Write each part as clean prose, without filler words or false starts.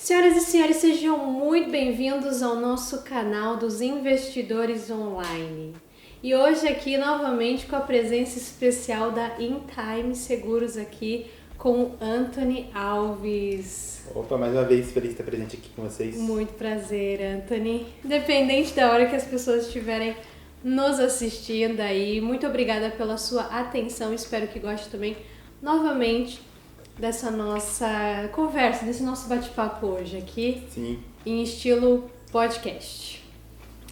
Senhoras e senhores, sejam muito bem-vindos ao nosso canal dos Investidores Online. E hoje aqui novamente com a presença especial da InTime Seguros aqui com o Anthony Alves. Opa, mais uma vez feliz de estar presente aqui com vocês. Muito prazer, Anthony. Independente da hora que as pessoas estiverem nos assistindo aí, muito obrigada pela sua atenção. Espero que goste também novamente dessa nossa conversa, desse nosso bate-papo hoje aqui. Sim. Em estilo podcast.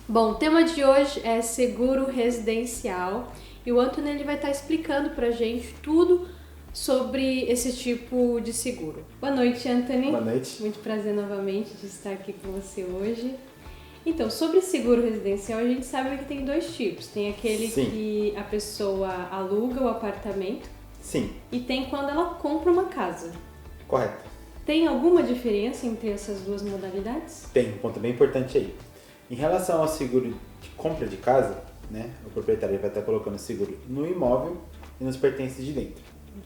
Bom, o tema de hoje é seguro residencial e o Anthony ele vai estar explicando pra gente tudo sobre esse tipo de seguro. Boa noite, Anthony. Boa noite. Muito prazer novamente de estar aqui com você hoje. Então, sobre seguro residencial, a gente sabe que tem dois tipos. Tem aquele Sim. que a pessoa aluga o apartamento. Sim. E tem quando ela compra uma casa. Correto. Tem alguma diferença entre essas duas modalidades? Tem um ponto bem importante aí. Em relação ao seguro de compra de casa, né, o proprietário vai estar colocando seguro no imóvel e nos pertences de dentro,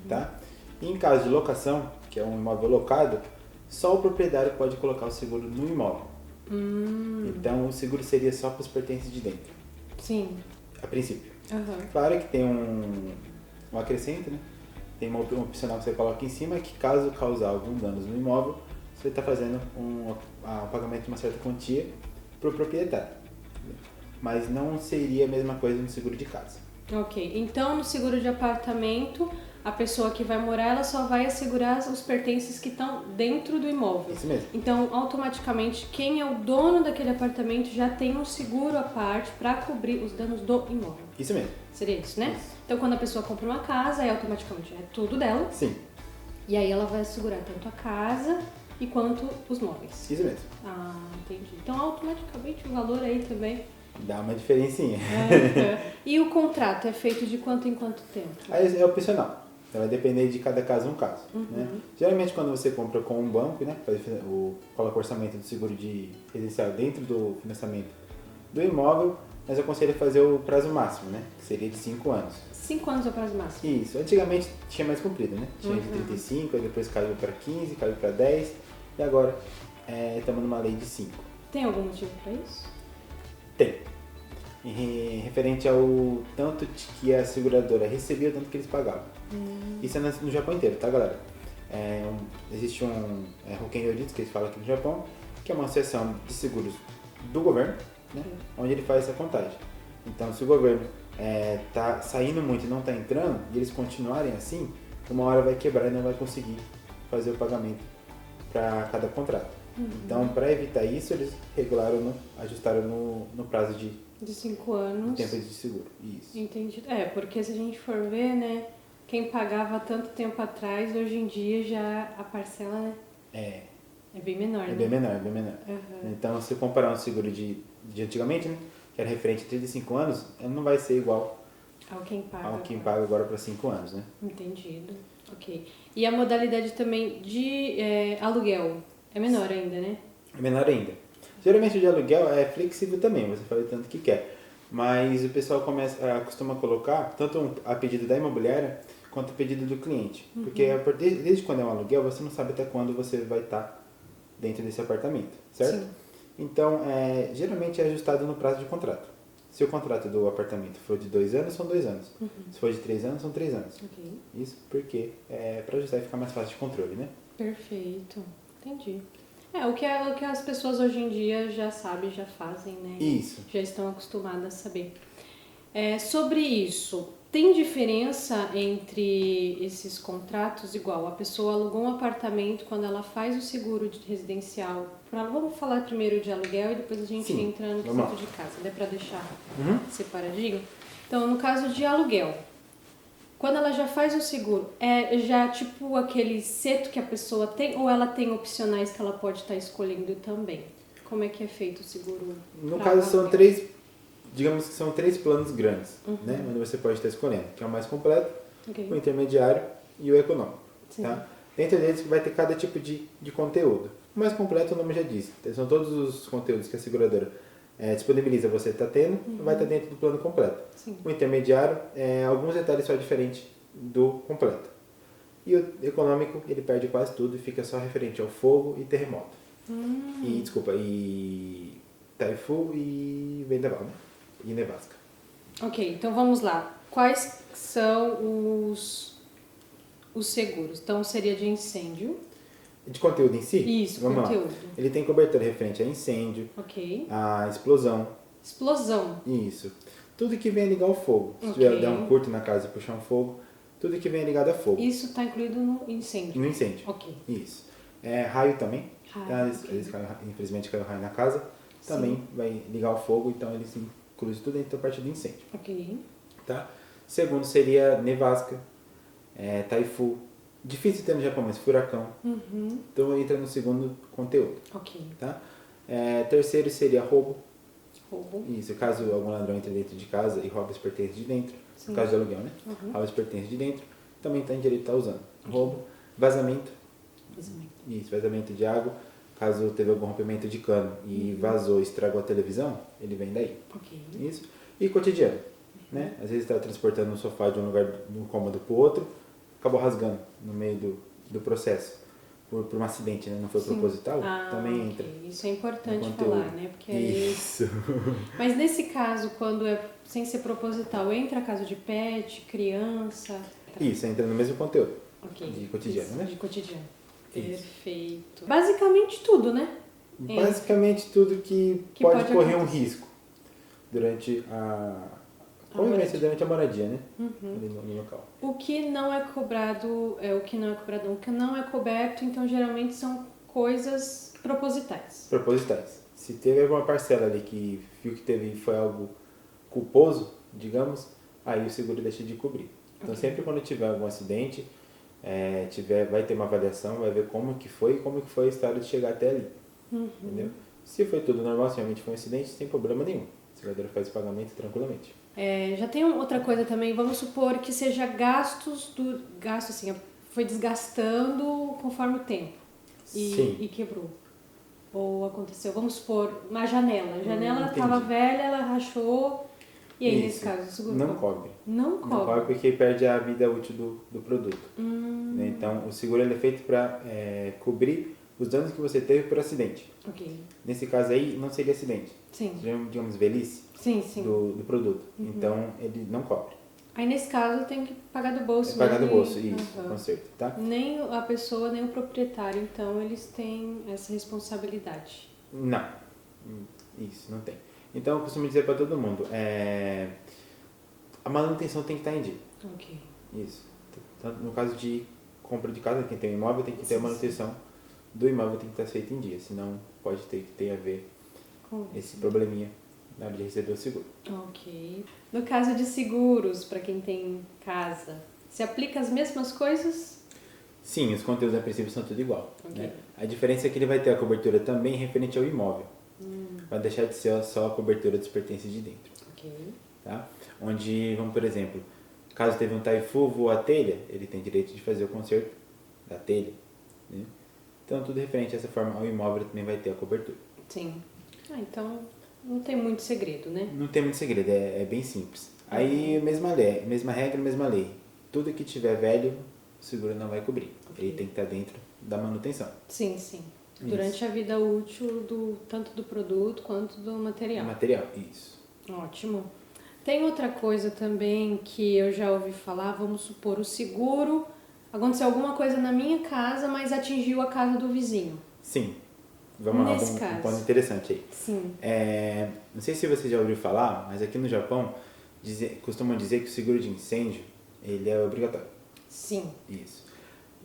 tá? E em caso de locação, que é um imóvel locado, só o proprietário pode colocar o seguro no imóvel. Então o seguro seria só para os pertences de dentro. Sim. A princípio. Uhum. Claro que tem um acrescento, né? Tem uma opcional que você coloca em cima que caso causar algum danos no imóvel, você está fazendo um pagamento de uma certa quantia para o proprietário. Mas não seria a mesma coisa no seguro de casa. Ok, então no seguro de apartamento, a pessoa que vai morar, ela só vai assegurar os pertences que estão dentro do imóvel. Isso mesmo. Então, automaticamente, quem é o dono daquele apartamento já tem um seguro à parte para cobrir os danos do imóvel. Isso mesmo. Seria isso, né? Isso. Então, quando a pessoa compra uma casa, aí automaticamente é tudo dela. Sim. E aí ela vai assegurar tanto a casa e quanto os móveis. Isso mesmo. Ah, entendi. Então, automaticamente o valor aí também... Dá uma diferencinha. E o contrato é feito de quanto em quanto tempo? Aí é opcional. Então vai depender de cada caso um caso. Né? Geralmente quando você compra com um banco, né, coloca o orçamento do seguro de residencial dentro do financiamento do imóvel, mas eu aconselho a fazer o prazo máximo, né? Que seria de 5 anos. 5 anos é o prazo máximo? Isso. Antigamente tinha mais comprido, né? Tinha de 35, aí depois caiu para 15, caiu para 10 e agora estamos numa lei de 5. Tem algum motivo para isso? Tem. Referente ao tanto que a seguradora recebia, o tanto que eles pagavam. Isso é no Japão inteiro, tá, galera? Existe um Hoken Yojitsu, que eles falam aqui no Japão, que é uma associação de seguros do governo, né, onde ele faz essa contagem. Então, se o governo tá saindo muito e não tá entrando, e eles continuarem assim, uma hora vai quebrar e não vai conseguir fazer o pagamento para cada contrato. Então, para evitar isso, eles ajustaram no prazo de 5 anos. tempo de seguro. Isso. Entendi. Porque se a gente for ver, né, quem pagava tanto tempo atrás, hoje em dia já a parcela, né, é bem menor, né? Bem menor, é bem menor. Então, se comparar um seguro de antigamente, né, que era referente a 35 anos, não vai ser igual ao quem paga. Agora para 5 anos, né? Entendido. Ok. E a modalidade também de aluguel é menor ainda, né? É menor ainda. Geralmente o de aluguel é flexível também, você faz o tanto que quer. Mas o pessoal costuma colocar tanto a pedido da imobiliária quanto a pedido do cliente. Porque desde quando é um aluguel, você não sabe até quando você vai estar dentro desse apartamento, certo? Sim. Então, geralmente é ajustado no prazo de contrato. Se o contrato do apartamento for de 2 anos, são 2 anos. Se for de 3 anos, são 3 anos. Ok. Isso porque para ajustar e ficar mais fácil de controle, né? Perfeito. Entendi. O que as pessoas hoje em dia já sabem, já fazem, né? Isso. Já estão acostumadas a saber. Sobre isso, Tem diferença entre esses contratos? Igual, a pessoa alugou um apartamento quando ela faz o seguro de residencial. Vamos falar primeiro de aluguel e depois a gente Sim, entra no vamos quesito de casa. Dá pra deixar Uhum. separadinho? Então, no caso de aluguel, quando ela já faz o seguro, é já tipo aquele seto que a pessoa tem ou ela tem opcionais que ela pode estar escolhendo também? Como é que é feito o seguro? No pra caso, são aluguel? três, digamos que são três planos grandes, né? Onde você pode estar escolhendo, que é o mais completo, Ok. o intermediário e o econômico. Sim. Tá? Dentro deles vai ter cada tipo de conteúdo. O mais completo, o nome já diz. São todos os conteúdos que a seguradora disponibiliza, você está tendo, vai estar dentro do plano completo. Sim. O intermediário, alguns detalhes só diferentes do completo. E o econômico, ele perde quase tudo e fica só referente ao fogo e terremoto. E, desculpa, e taifu e vendaval, né? E nevasca. Ok, então vamos lá. Quais são os seguros? Então seria de incêndio. De conteúdo em si? Isso, vamos conteúdo. lá. Ele tem cobertura referente a incêndio, Ok. a explosão, Explosão. isso. Tudo que venha ligar ao fogo. Se Ok. tiver der um curto na casa e puxar um fogo, tudo que venha ligado a fogo. Isso está incluído no incêndio. No incêndio. Ok. Isso. Raio também. Raio, Tá? ok. Infelizmente caiu raio na casa. Também Sim. vai ligar ao fogo, então ele se inclui tudo dentro da parte do incêndio. Ok. Tá? Segundo seria nevasca, taifu. Difícil ter no Japão, mas furacão. Então entra no segundo conteúdo. Ok. Tá? Terceiro seria roubo. Roubo. Isso, caso algum ladrão entre dentro de casa e roube os pertences de dentro. Sim. No caso de aluguel, né? Rouba os pertences de dentro. Também tem direito de estar usando. Roubo. Vazamento. Vazamento. Isso, vazamento de água. Caso teve algum rompimento de cano e vazou e estragou a televisão, ele vem daí. Ok. Isso. E cotidiano. Né? Às vezes está transportando um sofá de um lugar, de um cômodo para o outro, acabou rasgando no meio do processo. Por um acidente, né? Não foi Sim. proposital, também ok. entra. Isso é importante no conteúdo. falar, né? Porque aí... Isso. Mas nesse caso, quando é sem ser proposital, entra caso de pet, criança? Isso, entra no mesmo conteúdo. Ok. De cotidiano, Isso, né? De cotidiano. Isso. Perfeito. Basicamente tudo, né? Basicamente tudo que Que pode pode correr um acontecer. risco durante moradia. convivência, durante a moradia, né? Ali no local. O que não é cobrado, o que não é coberto, então geralmente são coisas propositais. Propositais. Se teve alguma parcela ali que viu que teve foi algo culposo, digamos, aí o seguro deixa de cobrir. Então sempre quando tiver algum acidente, vai ter uma avaliação, vai ver como que foi a história de chegar até ali. Entendeu? Se foi tudo normal, se realmente foi um acidente, sem problema nenhum. A seguradora faz o pagamento tranquilamente. Já tem outra coisa também, vamos supor que seja gasto assim, foi desgastando conforme o tempo Sim. e quebrou. Ou aconteceu, vamos supor, uma janela. A janela Entendi. estava velha, ela rachou. E aí, nesse Isso. caso, o seguro Não cobre. Não Não cobre. cobre porque perde a vida útil do produto. Né? Então, o seguro ele é feito para cobrir os danos que você teve por acidente. Ok. Nesse caso aí, não seria acidente. Sim. Seria, digamos, velhice Sim, sim. do produto. Então, ele não cobre. Aí, nesse caso, tem que pagar do bolso. Pagar do mesmo bolso, e- isso, Aham. conserto, tá? Nem a pessoa, nem o proprietário, então, eles têm essa responsabilidade. Não. Isso, não tem. Então, eu costumo dizer para todo mundo, a manutenção tem que estar em dia. Ok. Isso. Tanto no caso de compra de casa, quem tem um imóvel tem que ter a manutenção do imóvel tem que estar feita em dia, senão pode ter a ver Com esse probleminha na hora de receber o seguro. Ok. No caso de seguros, para quem tem casa, se aplica as mesmas coisas? Sim, os conteúdos a princípio são tudo igual. Ok. Né? A diferença é que ele vai ter a cobertura também referente ao imóvel. Vai deixar de ser só a cobertura dos pertences de dentro. Ok. Tá? Onde, vamos por exemplo, caso teve um taifu, voou a telha, ele tem direito de fazer o conserto da telha. Né? Então, tudo referente a essa forma ao imóvel também vai ter a cobertura. Sim. Então, não tem muito segredo, né? Não tem muito segredo, é bem simples. Aí, mesma regra, mesma lei. Tudo que tiver velho, o seguro não vai cobrir. Ok. Ele tem que estar dentro da manutenção. Sim, sim. Durante a vida útil tanto do produto quanto do material. Material, isso. Ótimo. Tem outra coisa também que eu já ouvi falar, vamos supor, o seguro, aconteceu alguma coisa na minha casa, mas atingiu a casa do vizinho. Sim. Vamos Nesse lá, um caso. ponto interessante aí. Sim. Não sei se você já ouviu falar, mas aqui no Japão costumam dizer que o seguro de incêndio, ele é obrigatório. Sim. Isso.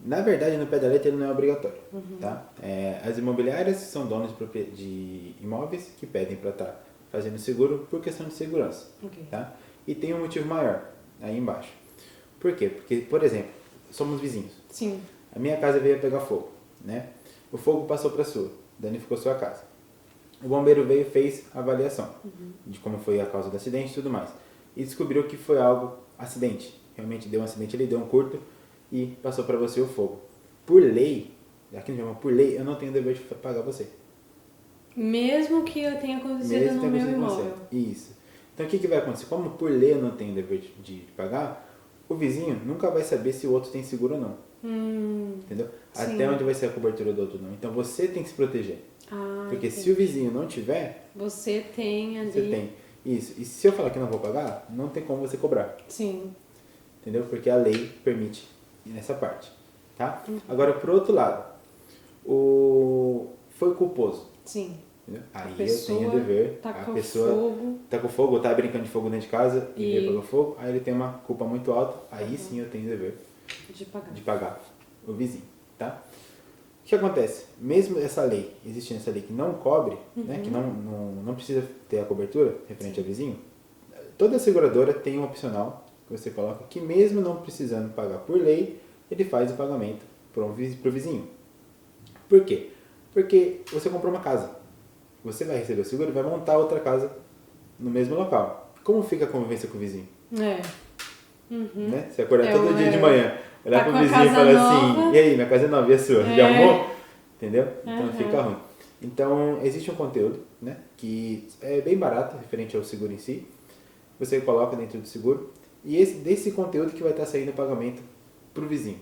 Na verdade, no pé da letra, ele não é obrigatório. Tá? As imobiliárias são donos de imóveis que pedem para estar fazendo seguro por questão de segurança. Okay. Tá? E tem um motivo maior aí embaixo. Por quê? Porque, por exemplo, somos vizinhos. Sim. A minha casa veio a pegar fogo, né? O fogo passou para a sua, danificou sua casa. O bombeiro veio e fez a avaliação de como foi a causa do acidente e tudo mais. E descobriu que foi algo acidente. Realmente deu um acidente ali, deu um curto e passou para você o fogo. Por lei, aqui no Japão, por lei, eu não tenho o dever de pagar você. Mesmo que eu tenha acontecido Mesmo no que tenha meu acontecido com imóvel. você. Isso. Então o que vai acontecer? Como por lei eu não tenho o dever de pagar, o vizinho nunca vai saber se o outro tem seguro ou não. Entendeu? Sim. Até onde vai ser a cobertura do outro não. Então você tem que se proteger. Porque entendi. se o vizinho não tiver, Você tem ali... você tem. Isso. E se eu falar que não vou pagar, não tem como você cobrar. Sim. Entendeu? Porque a lei permite nessa parte. Tá? Agora, por outro lado, foi culposo. Sim. Entendeu? Aí pessoa eu tenho o dever. tá A com pessoa fogo. tá com fogo ou tá brincando de fogo dentro de casa e veio E- pegar fogo, aí ele tem uma culpa muito alta, aí sim eu tenho o dever De pagar. de pagar o vizinho. Tá? O que acontece? Mesmo essa lei, existindo essa lei que não cobre, né, que não precisa ter a cobertura referente ao vizinho, toda seguradora tem um opcional que você coloca que mesmo não precisando pagar por lei, ele faz o pagamento para o vizinho. Por quê? Porque você comprou uma casa, você vai receber o seguro e vai montar outra casa no mesmo local. Como fica a convivência com o vizinho? É. Né? Você acordar É, todo dia de manhã, olhar tá pro com a vizinho e casa falar nova. assim, e aí, minha casa é nova, e a sua? É. Já arrumou? Entendeu? Então Uhum. fica ruim. Então, existe um conteúdo, né, que é bem barato, referente ao seguro em si. Você coloca dentro do seguro. E desse conteúdo que vai estar saindo o pagamento pro vizinho.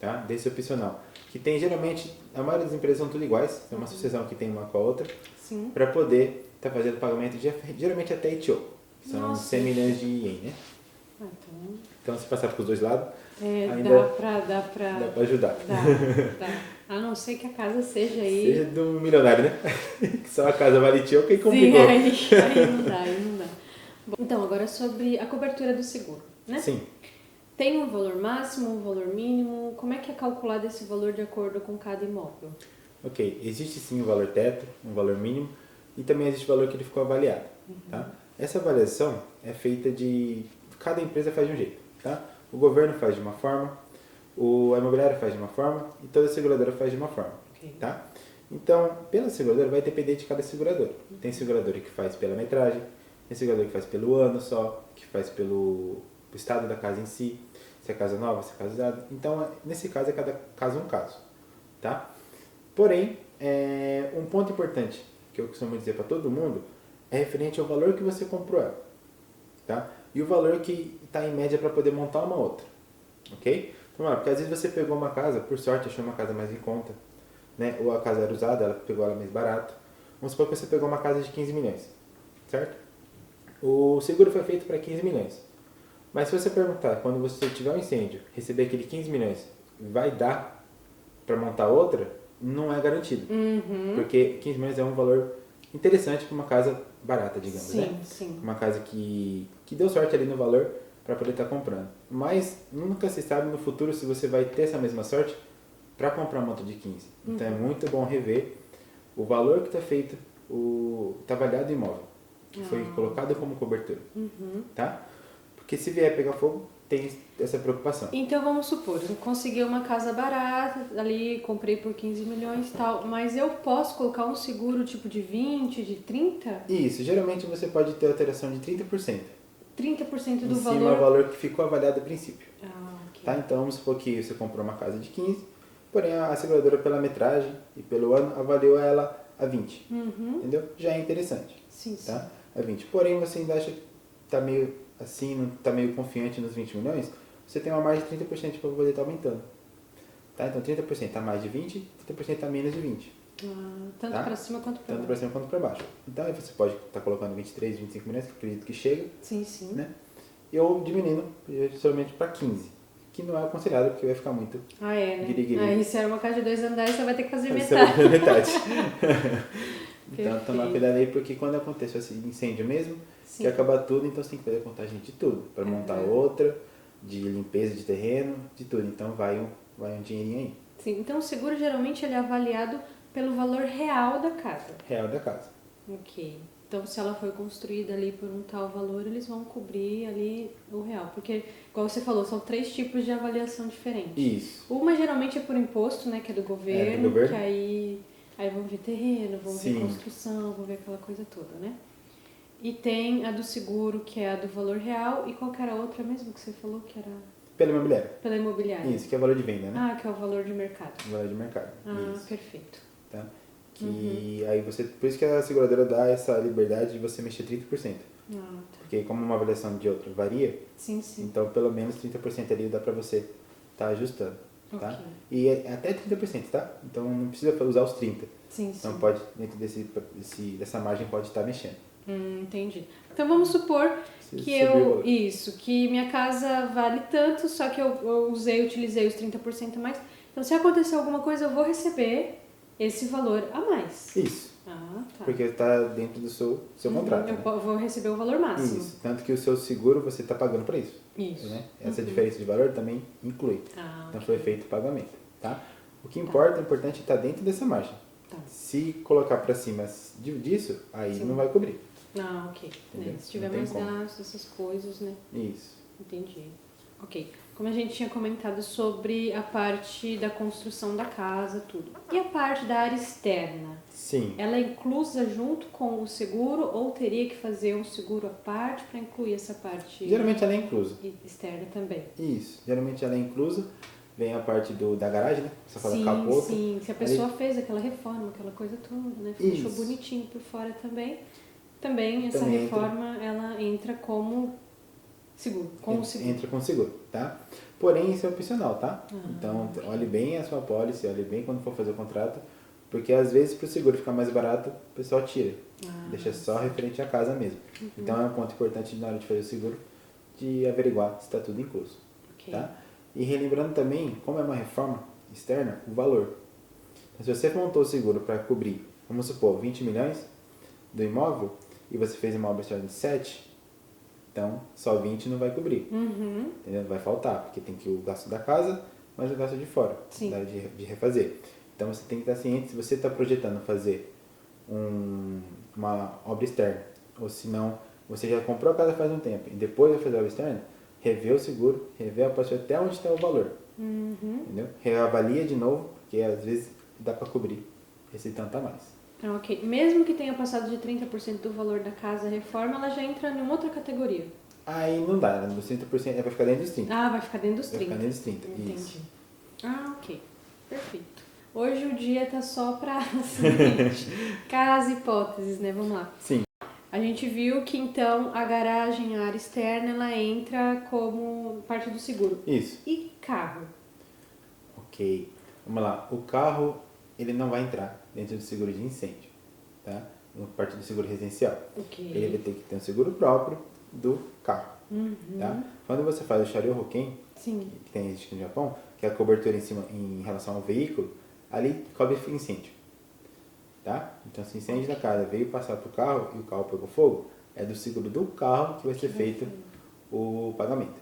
Tá? Desse opcional. Que tem, geralmente, a maioria das empresas são tudo iguais. É uma associação que tem uma com a outra. Sim. Para poder estar fazendo pagamento de, geralmente até ITO. Que são Nossa. 100 milhões de ien, né? Então, se passar para os dois lados, ainda dá pra dá para ajudar. Dá. A não ser que a casa seja aí... Seja de um milionário, né? Que só a casa vale ITO, quem Sim, complicou. aí não dá, aí não dá. Bom, então, agora sobre a cobertura do seguro, né? Sim. Tem um valor máximo, um valor mínimo? Como é que é calculado esse valor de acordo com cada imóvel? Ok, existe sim um valor teto, um valor mínimo, e também existe o valor que ele ficou avaliado. Tá? Essa avaliação é feita de... Cada empresa faz de um jeito. Tá? O governo faz de uma forma, a imobiliária faz de uma forma, e toda seguradora faz de uma forma. Ok. Tá? Então, pela seguradora vai depender de cada seguradora. Tem seguradora que faz pela metragem, tem seguradora que faz pelo ano só, que faz pelo estado da casa em si, se é casa nova, se é casa usada. Então, nesse caso, é cada caso um caso. Tá? Porém, um ponto importante que eu costumo dizer para todo mundo é referente ao valor que você comprou ela. Tá? E o valor que está em média para poder montar uma outra. Ok? Então, porque às vezes você pegou uma casa, por sorte achou uma casa mais em conta, né? Ou a casa era usada, ela pegou ela mais barato. Vamos supor que você pegou uma casa de 15 milhões, certo? O seguro foi feito para 15 milhões. Mas se você perguntar, quando você tiver um incêndio, receber aquele 15 milhões, vai dar para montar outra? Não é garantido. Porque 15 milhões é um valor interessante para uma casa barata, digamos, Sim, né? sim. Uma casa que deu sorte ali no valor para poder estar comprando. Mas nunca se sabe no futuro se você vai ter essa mesma sorte para comprar uma moto de 15. Então é muito bom rever o valor que está feito, está avaliado o imóvel, que foi colocado como cobertura. Tá? Porque se vier pegar fogo, tem essa preocupação. Então vamos supor, eu consegui uma casa barata, ali comprei por 15 milhões e tal, mas eu posso colocar um seguro tipo de 20, de 30? Isso, geralmente você pode ter alteração de 30%. 30% do em cima valor? do valor que ficou avaliado a princípio. Ok. Tá? Então vamos supor que você comprou uma casa de 15, porém a seguradora pela metragem e pelo ano avaliou ela a 20. Entendeu? Já é interessante. Sim, sim. Tá? A 20. Porém você ainda acha que está meio assim, não está meio confiante nos 20 milhões, você tem uma margem de 30% para poder estar aumentando. Tá? Então 30% está mais de 20, 30% está menos de 20. Tanto tá? para cima quanto para Tanto baixo. para cima quanto para baixo. Então aí você pode estar colocando 23, 25 milhões, que eu acredito que chega, Sim, sim. né? E ou diminuindo somente para 15, que não é aconselhado porque vai ficar muito Ah, é, né? guiri-guiri. Aí se era uma casa de 2 andares, você vai ter que fazer Essa metade. é metade. Então tomar cuidado aí, porque quando acontece esse incêndio mesmo, Sim. que acaba tudo, então você tem que fazer a contagem de tudo. Para montar outra, de limpeza de terreno, de tudo. Então vai um dinheirinho aí. Sim, então o seguro geralmente ele é avaliado pelo valor real da casa. Real da casa. Ok. Então, se ela foi construída ali por um tal valor, eles vão cobrir ali o real. Porque, igual você falou, são 3 tipos de avaliação diferentes. Isso. Uma geralmente é por imposto, né? Que é do governo. governo. Que aí vão ver terreno, vão ver Sim. construção, vão ver aquela coisa toda, né? E tem a do seguro, que é a do valor real. E qual que era a outra mesmo que você falou que era? Pela imobiliária. Pela imobiliária. Isso, que é o valor de venda, né? Ah, que é o valor de mercado. O valor de mercado. Ah, Isso. perfeito. Tá? Que aí você, por isso que a seguradora dá essa liberdade de você mexer 30%. Ah, tá. Porque como uma avaliação de outra varia, Sim, sim. então pelo menos 30% ali dá pra você tá ajustando, tá? Ok. E é até 30%, tá? Então não precisa usar os 30%. Sim, sim. Então pode, dentro dessa margem pode estar mexendo. Entendi. Então vamos supor Se que subir o valor. que minha casa vale tanto, só que eu utilizei os 30% a mais. Então se acontecer alguma coisa, eu vou receber esse valor a mais. Isso. Ah, tá. Porque está dentro do seu contrato. Eu né? vou receber o valor máximo. Isso. Tanto que o seu seguro você está pagando para isso. Isso. Né? Essa diferença de valor também inclui. Ah, Então ok. foi feito o pagamento. Tá? O que importa, o importante é estar dentro dessa margem. Tá. Se colocar para cima disso, aí Sim. não vai cobrir. Ah, ok. Entendeu? Se tiver Não tem mais como. gastos, essas coisas, né? Isso. Entendi. Ok. Como a gente tinha comentado sobre a parte da construção da casa, tudo. E a parte da área externa? Sim. Ela é inclusa junto com o seguro ou teria que fazer um seguro à parte para incluir essa parte Geralmente ela é inclusa. externa também? Isso. Geralmente ela é inclusa. Vem a parte da garagem, né? Você fala Sim, capota. sim. Se a pessoa fez aquela reforma, aquela coisa toda, né? Deixou Isso. bonitinho por fora também. Também essa Também reforma, ela entra como seguro, com o seguro. Entra com seguro, tá? Porém, isso é opcional, tá? Ah, Então, ok. olhe bem a sua pólice, olhe bem quando for fazer o contrato, porque às vezes para o seguro ficar mais barato, o pessoal tira. Deixa só referente à casa mesmo. Então, é um ponto importante na hora de fazer o seguro, de averiguar se está tudo incluso, Ok. tá? E relembrando também, como é uma reforma externa, o valor. Então, se você montou o seguro para cobrir, vamos supor, 20 milhões do imóvel, e você fez uma obra externa de 7, então só 20 não vai cobrir. Entendeu? Vai faltar, porque tem que o gasto da casa, mas o gasto de fora, Sim. na hora de refazer. Então você tem que estar ciente, se você está projetando fazer uma obra externa, ou se não, você já comprou a casa faz um tempo, e depois vai fazer a obra externa, rever o seguro, rever a pólice até onde está o valor. Entendeu? Reavalia de novo, porque às vezes dá para cobrir esse tanto a mais. Ah, ok. Mesmo que tenha passado de 30% do valor da casa reforma, ela já entra em outra categoria. Aí não dá, né? Dos 30% vai ficar dentro dos 30. Ah, vai ficar dentro dos Vai 30. ficar dentro dos 30, Entendi. isso. Ah, ok. Perfeito. Hoje o dia tá só pra seguinte, caso hipóteses, né? Vamos lá. Sim. A gente viu que então a garagem, a área externa, ela entra como parte do seguro. Isso. E carro? Ok. Vamos lá. O carro, ele não vai entrar dentro do seguro de incêndio, tá? No parte do seguro residencial. Ok. Ele vai ter que ter um seguro próprio do carro, tá? Quando você faz o Shariou-Hoken, Sim. que tem existe aqui no Japão, que é a cobertura em cima em relação ao veículo, ali cobre incêndio, tá? Então, se incêndio na casa veio passar pro carro e o carro pegou fogo, é do seguro do carro que vai ser feito o pagamento,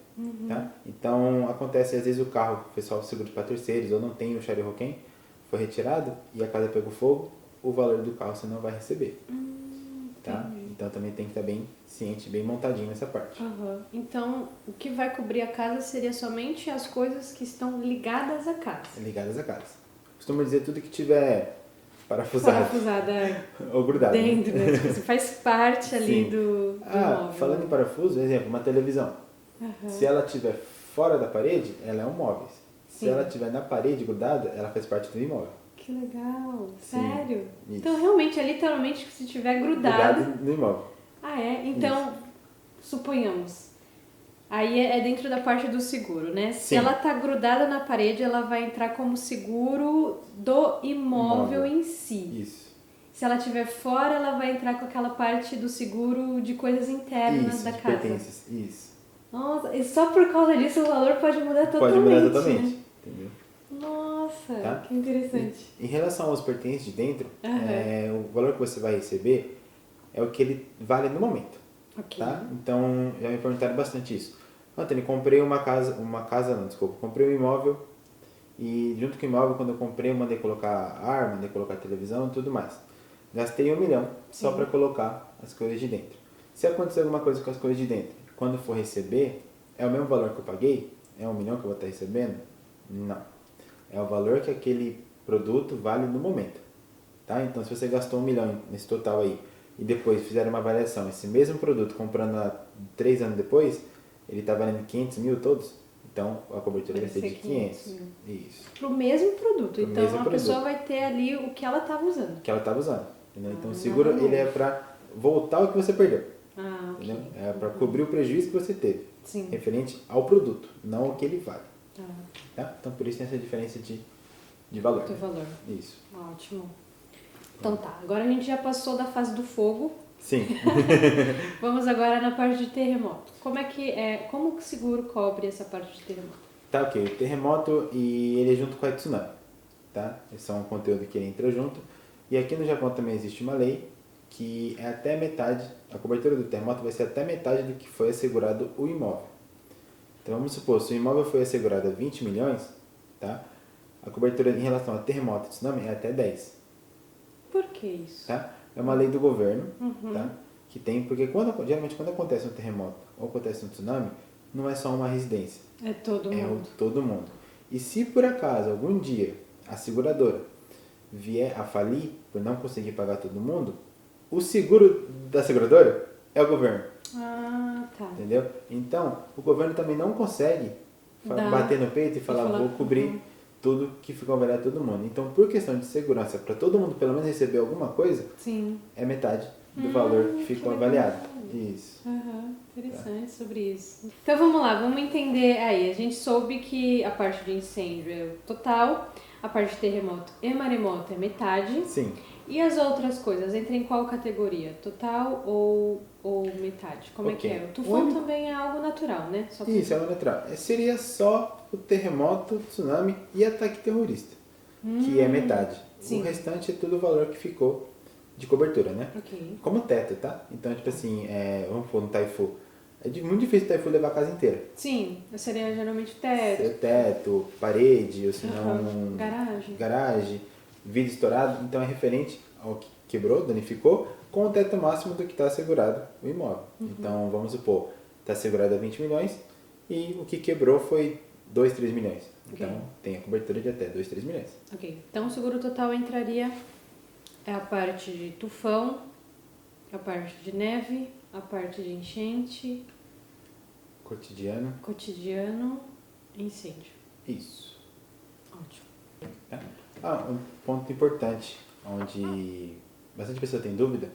tá? Então, acontece às vezes o carro foi só o seguro para terceiros ou não tem o Shariou-Hoken, foi retirado e a casa pegou fogo, o valor do carro você não vai receber, tá? Então, também tem que estar bem ciente, bem montadinho nessa parte. Então, o que vai cobrir a casa seria somente as coisas que estão ligadas à casa. Ligadas à casa. Costumo dizer tudo que tiver parafusado Parafusada ou grudado. dentro, né? Tipo, você faz parte ali Sim. do móvel. Falando em parafuso, exemplo, uma televisão. Se ela estiver fora da parede, ela é um móvel. Se Sim. ela estiver na parede grudada, ela faz parte do imóvel. Que legal, Sim, sério? isso. Então, realmente, é literalmente se tiver grudado. No imóvel. Ah, é? Então, suponhamos, aí é dentro da parte do seguro, né? Se Sim. ela tá grudada na parede, ela vai entrar como seguro do imóvel em si. Isso. Se ela estiver fora, ela vai entrar com aquela parte do seguro de coisas internas Isso, da de casa. pertences. Isso. Nossa, e só por causa disso o valor pode mudar totalmente. Pode mudar totalmente. Né? Entendeu? Nossa, Nossa, tá? que interessante. Em relação aos pertences de dentro, Aham. o valor que você vai receber é o que ele vale no momento, Ok. tá? Então, já me perguntaram bastante isso. Antônio, comprei comprei um imóvel e junto com o imóvel, quando eu comprei, eu mandei colocar ar, mandei colocar televisão e tudo mais. Gastei 1 milhão só Sim. para colocar as coisas de dentro. Se acontecer alguma coisa com as coisas de dentro, quando for receber, é o mesmo valor que eu paguei? É 1 milhão que eu vou estar recebendo? Não. É o valor que aquele produto vale no momento. Tá? Então, se você gastou 1 milhão nesse total aí e depois fizeram uma avaliação, esse mesmo produto comprando há 3 anos depois, ele está valendo 500 mil todos, então a cobertura vai ser de 500. mil. Isso. Pro mesmo produto. Pro Então mesmo a produto. pessoa vai ter ali o que ela estava usando. Que ela estava usando. Entendeu? Então, o nada seguro ele é novo. para voltar o que você perdeu. Ah, ok. Entendeu? É para cobrir o prejuízo que você teve. Sim. Referente ao produto, não ao que ele vale. Ah, Tá? Então, por isso tem essa diferença de valor. do valor. Isso. Ótimo. Então tá, agora a gente já passou da fase do fogo. Sim. Vamos agora na parte de terremoto. Como que o seguro cobre essa parte de terremoto? Tá, ok. O terremoto e ele é junto com a tsunami. Tá? Esse é um conteúdo que ele entra junto. E aqui no Japão também existe uma lei que é até metade, a cobertura do terremoto vai ser até metade do que foi assegurado o imóvel. Então vamos supor, se o imóvel foi assegurado a 20 milhões, tá? A cobertura em relação a terremoto e tsunami é até 10. Por que isso? Tá? É uma lei do governo, Uhum. tá? Que tem, porque geralmente quando acontece um terremoto ou acontece um tsunami, não é só uma residência, É todo é mundo. todo mundo. E se por acaso algum dia a seguradora vier a falir por não conseguir pagar todo mundo, o seguro da seguradora é o governo, Ah, tá. entendeu? Então, o governo também não consegue bater no peito e falar, vou cobrir tudo que ficou avaliado a todo mundo. Então, por questão de segurança, para todo mundo pelo menos receber alguma coisa, Sim. é metade do valor que ficou avaliado. Isso. Interessante sobre isso. Então vamos lá, vamos entender aí. A gente soube que a parte de incêndio é o total, a parte de terremoto e maremoto é metade. Sim. E as outras coisas, entra em qual categoria? Total ou metade? Como Ok. é que é? O tufão também é algo natural, né? Só Isso, é o natural. Seria só o terremoto, tsunami e ataque terrorista, que é metade. sim. O restante é tudo o valor que ficou de cobertura, né? Ok. Como teto, tá? Então, tipo assim, vamos pôr no Taifu. Muito difícil o Taifu levar a casa inteira. Sim, seria geralmente teto. Teto, parede, ou se não... Garagem. Vidro estourado. Então, é referente ao que quebrou, danificou, com o teto máximo do que está assegurado o imóvel. Então, vamos supor, está assegurado a 20 milhões e o que quebrou foi 2, 3 milhões. Então, tem a cobertura de até 2, 3 milhões. Ok. Então, o seguro total entraria a parte de tufão, a parte de neve, a parte de enchente, cotidiano e incêndio. Isso. Ótimo. Um ponto importante, onde bastante pessoa tem dúvida,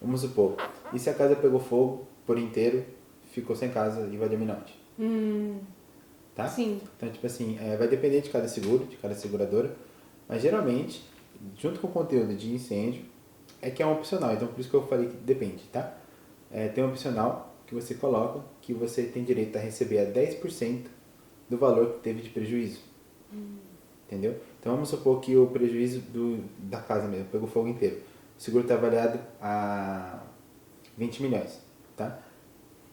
vamos supor, e se a casa pegou fogo por inteiro, ficou sem casa e vai dominante? Tá? Sim. Então, tipo assim, vai depender de cada seguro, de cada seguradora, mas geralmente, junto com o conteúdo de incêndio, é que é um opcional, então por isso que eu falei que depende, tá? Tem um opcional que você coloca que você tem direito a receber a 10% do valor que teve de prejuízo. Entendeu? Então vamos supor que o prejuízo da casa mesmo pegou fogo inteiro. O seguro está avaliado a 20 milhões, tá?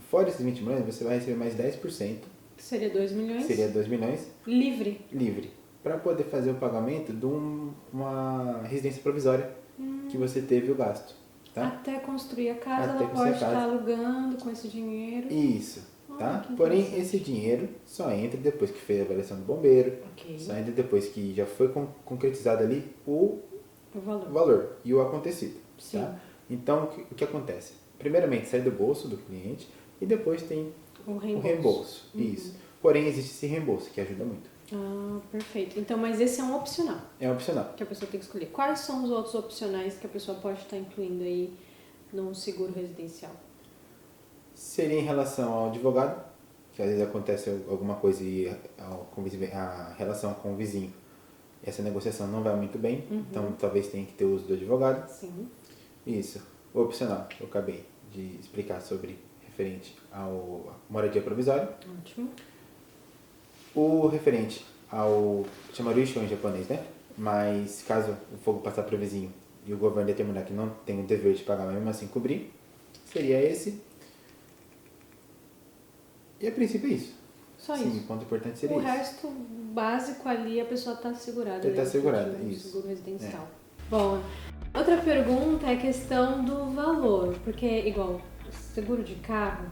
Fora esses 20 milhões, você vai receber mais 10%. Que seria 2 milhões. Seria 2 milhões. Livre. Para poder fazer o pagamento de uma residência provisória que você teve o gasto. Tá? Até construir a casa, ela pode estar alugando com esse dinheiro. Isso. Tá? Porém, esse dinheiro só entra depois que fez a avaliação do bombeiro, só entra depois que já foi concretizado ali o valor e o acontecido. Tá? Então, o que acontece? Primeiramente, sai do bolso do cliente e depois tem o reembolso. Isso. Porém, existe esse reembolso, que ajuda muito. Ah, perfeito. Então, mas esse é um opcional. É um opcional. Que a pessoa tem que escolher. Quais são os outros opcionais que a pessoa pode estar incluindo aí num seguro residencial? Seria em relação ao advogado, que às vezes acontece alguma coisa e a relação com o vizinho, essa negociação não vai muito bem, então talvez tenha que ter o uso do advogado. Sim. Isso. O opcional, eu acabei de explicar sobre referente à moradia provisória. Ótimo. O referente ao Chamaruisho em japonês, né? Mas caso o fogo passar para o vizinho e o governo determinar que não tem o dever de pagar, mas mesmo assim cobrir, seria esse. E a princípio é isso. Só Sim, isso. o ponto importante seria O isso. resto básico ali a pessoa está segurada. Ele tá segurada, Um isso. seguro residencial. Bom, outra pergunta é a questão do valor, porque igual seguro de carro,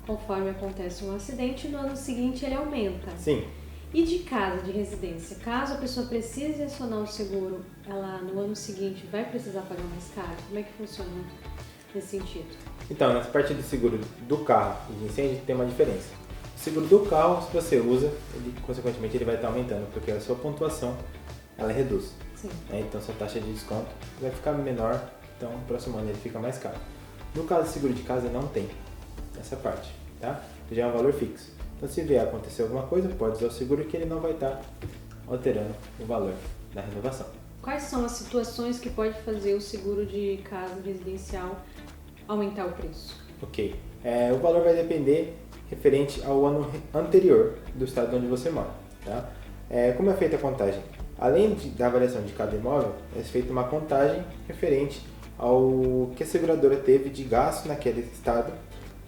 conforme acontece um acidente, no ano seguinte ele aumenta. Sim. E de casa, de residência, caso a pessoa precise acionar o seguro, ela no ano seguinte vai precisar pagar mais caro? Como é que funciona nesse sentido? Então, nessa parte do seguro do carro e de incêndio tem uma diferença. O seguro do carro, se você usa, ele, consequentemente ele vai estar aumentando, porque a sua pontuação ela reduz. Sim. Então sua taxa de desconto vai ficar menor, então no próximo ano ele fica mais caro. No caso do seguro de casa não tem essa parte, tá? Já é um valor fixo. Então se vier acontecer alguma coisa, pode usar o seguro que ele não vai estar alterando o valor da renovação. Quais são as situações que pode fazer o seguro de casa residencial aumentar o preço? Ok. O valor vai depender referente ao ano anterior do estado onde você mora, tá? Como é feita a contagem? Além da avaliação de cada imóvel, é feita uma contagem referente ao que a seguradora teve de gasto naquele estado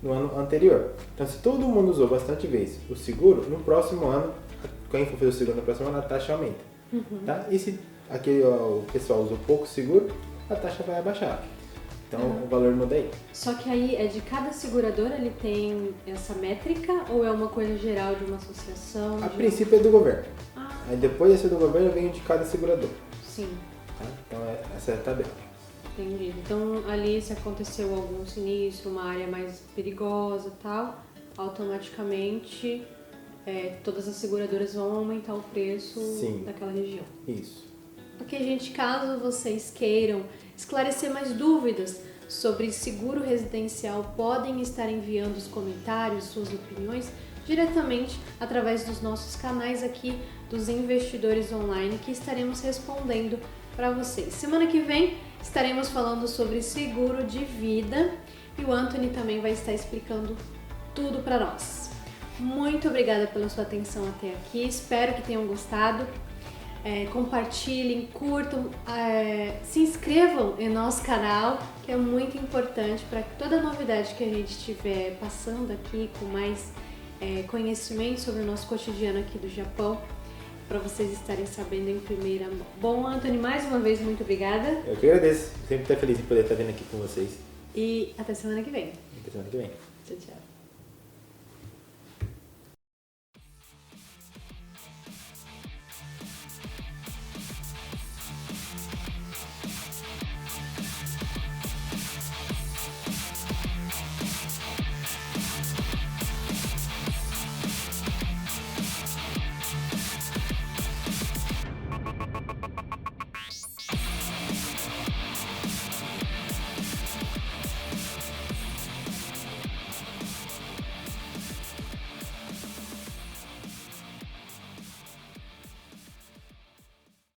no ano anterior. Então, se todo mundo usou bastante vezes o seguro, no próximo ano, quem for fazer o seguro no próximo ano, a taxa aumenta. Tá? E se o pessoal usou pouco seguro, a taxa vai abaixar. Então, o valor muda aí. Só que aí é de cada seguradora, ele tem essa métrica ou é uma coisa geral de uma associação? A princípio é do governo. Ah, Aí depois desse do governo vem de cada segurador. sim. Tá? Então, essa é a tabela. Entendi. Então, ali, se aconteceu algum sinistro, uma área mais perigosa e tal, automaticamente todas as seguradoras vão aumentar o preço Sim. daquela região. Isso. Ok, gente, caso vocês queiram esclarecer mais dúvidas sobre seguro residencial, podem estar enviando os comentários, suas opiniões, diretamente através dos nossos canais aqui dos Investidores Online, que estaremos respondendo para vocês. Semana que vem estaremos falando sobre seguro de vida e o Anthony também vai estar explicando tudo para nós. Muito obrigada pela sua atenção até aqui, espero que tenham gostado. Compartilhem, curtam, se inscrevam em nosso canal, que é muito importante para que toda novidade que a gente estiver passando aqui com mais conhecimento sobre o nosso cotidiano aqui do Japão, para vocês estarem sabendo em primeira mão. Bom, Anthony, mais uma vez, muito obrigada. Eu que agradeço. Sempre estou feliz em poder estar vindo aqui com vocês. E até semana que vem. Até semana que vem. Tchau, tchau.